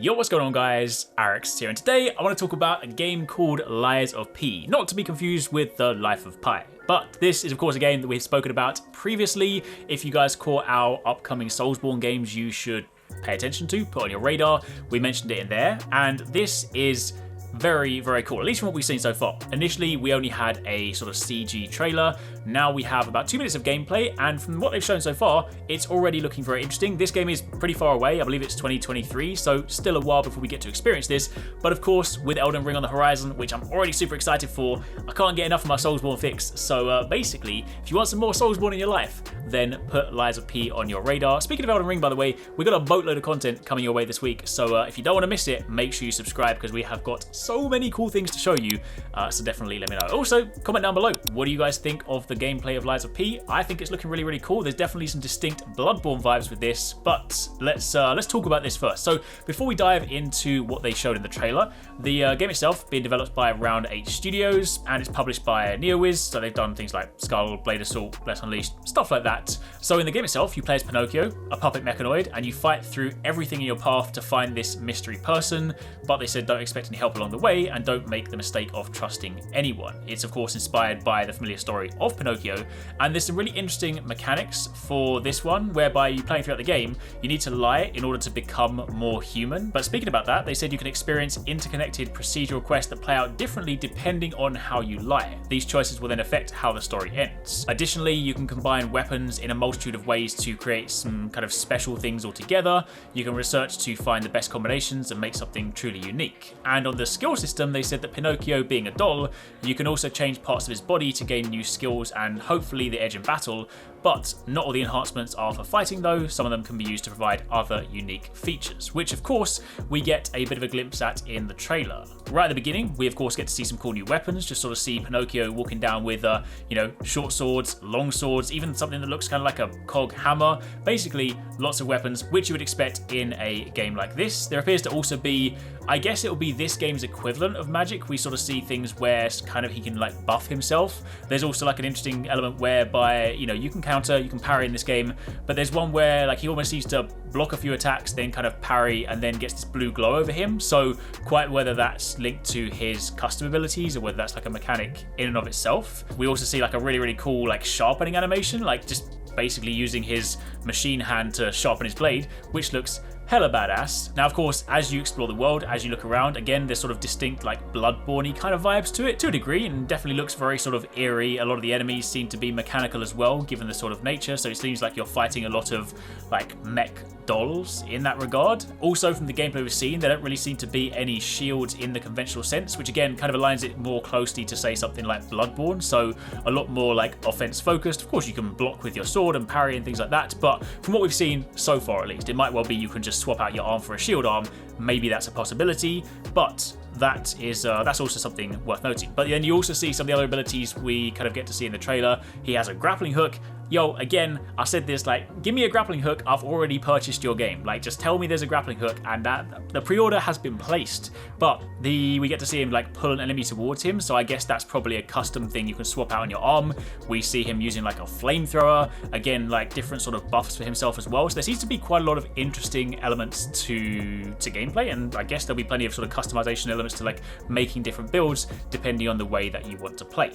Yo, what's going on guys? HyperX here, and today I want to talk about a game called Lies of P, not to be confused with The Life of Pi. But this is of course a game that we've spoken about previously. If you guys caught our upcoming Soulsborne games, you should pay attention to, put on your radar. We mentioned it in there, and this is very, very cool, at least from what we've seen so far. Initially, we only had a sort of CG trailer. Now we have about 2 minutes of gameplay, and from what they've shown so far, it's already looking very interesting. This game is pretty far away. I believe it's 2023, so still a while before we get to experience this. But of course, with Elden Ring on the horizon, which I'm already super excited for, I can't get enough of my Soulsborne fix. So basically, if you want some more Soulsborne in your life, then put Lies of P on your radar. Speaking of Elden Ring, by the way, we've got a boatload of content coming your way this week. So if you don't want to miss it, make sure you subscribe because we have got so many cool things to show you. So definitely let me know. Also, comment down below. What do you guys think of the gameplay of Lies of P? I think it's looking really, really cool. There's definitely some distinct Bloodborne vibes with this, but let's talk about this first. So before we dive into what they showed in the trailer, the game itself being developed by Round 8 Studios, and it's published by NeoWiz. So they've done things like Skull, Blade Assault, Bless Unleashed, stuff like that. So in the game itself, you play as Pinocchio, a puppet mechanoid, and you fight through everything in your path to find this mystery person. But they said don't expect any help along the way, and don't make the mistake of trusting anyone. It's of course inspired by the familiar story of Pinocchio, and there's some really interesting mechanics for this one, whereby you playing throughout the game, you need to lie in order to become more human. But speaking about that, they said you can experience interconnected procedural quests that play out differently depending on how you lie. These choices will then affect how the story ends. Additionally, you can combine weapons in a multitude of ways to create some kind of special things altogether. You can research to find the best combinations and make something truly unique. And on the skill system, they said that Pinocchio being a doll, you can also change parts of his body to gain new skills and hopefully the edge in battle, but not all the enhancements are for fighting though. Some of them can be used to provide other unique features, which of course we get a bit of a glimpse at in the trailer. Right at the beginning, we of course get to see some cool new weapons, just sort of see Pinocchio walking down with short swords, long swords, even something that looks kind of like a cog hammer. Basically, lots of weapons, which you would expect in a game like this. There appears to also be, I guess it will be this game's equivalent of magic. We sort of see things where kind of he can like buff himself. There's also like an interesting element whereby, you can counter, you can parry in this game, but there's one where like he almost needs to block a few attacks, then kind of parry, and then gets this blue glow over him. So quite whether that's linked to his custom abilities or whether that's like a mechanic in and of itself. We also see like a really, really cool like sharpening animation, like just basically using his machine hand to sharpen his blade, which looks hella badass. Now, of course, as you explore the world, as you look around, again, there's sort of distinct like Bloodborne-y kind of vibes to it, to a degree, and definitely looks very sort of eerie. A lot of the enemies seem to be mechanical as well, given the sort of nature, so it seems like you're fighting a lot of like mech dolls in that regard. Also, from the gameplay we've seen, there don't really seem to be any shields in the conventional sense, which again kind of aligns it more closely to say something like Bloodborne, so a lot more like offense focused. Of course, you can block with your sword and parry and things like that, but from what we've seen so far at least, it might well be you can just swap out your arm for a shield arm. Maybe that's a possibility, but that's also something worth noting. But then you also see some of the other abilities we kind of get to see in the trailer. He has a grappling hook. Yo, again, I said this, like, give me a grappling hook, I've already purchased your game. Like, just tell me there's a grappling hook, and that the pre-order has been placed. But we get to see him like pull an enemy towards him, so I guess that's probably a custom thing you can swap out on your arm. We see him using like a flamethrower, again, like different sort of buffs for himself as well. So there seems to be quite a lot of interesting elements to gameplay, and I guess there'll be plenty of sort of customization elements to like making different builds depending on the way that you want to play.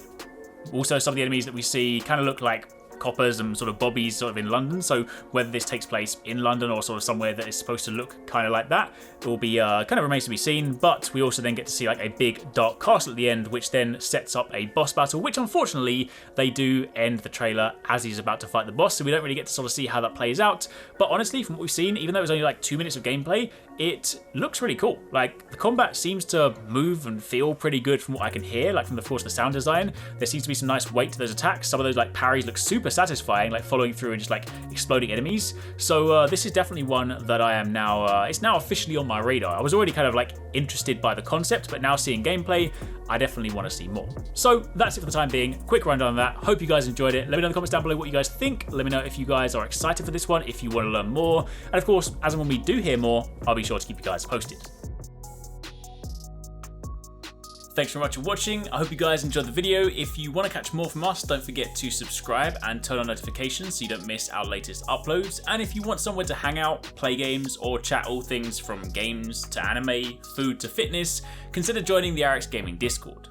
Also, some of the enemies that we see kind of look like coppers and sort of bobbies sort of in London, so whether this takes place in London or sort of somewhere that is supposed to look kind of like that, it will be kind of remains to be seen. But we also then get to see like a big dark castle at the end, which then sets up a boss battle, which unfortunately they do end the trailer as he's about to fight the boss, so we don't really get to sort of see how that plays out. But honestly, from what we've seen, even though it was only like 2 minutes of gameplay, it looks really cool. Like, the combat seems to move and feel pretty good from what I can hear, like from the, of course, the sound design. There seems to be some nice weight to those attacks. Some of those like parries look super satisfying, like following through and just like exploding enemies. So this is definitely one that I am now, it's now officially on my radar. I was already kind of like interested by the concept, but now seeing gameplay, I definitely want to see more. So that's it for the time being. Quick rundown on that. Hope you guys enjoyed it. Let me know in the comments down below what you guys think. Let me know if you guys are excited for this one, if you want to learn more. And of course, as and when we do hear more, I'll be sure to keep you guys posted. Thanks very much for watching. I hope you guys enjoyed the video. If you want to catch more from us, don't forget to subscribe and turn on notifications so you don't miss our latest uploads. And if you want somewhere to hang out, play games, or chat all things from games to anime, food to fitness, consider joining the HyperX Gaming Discord.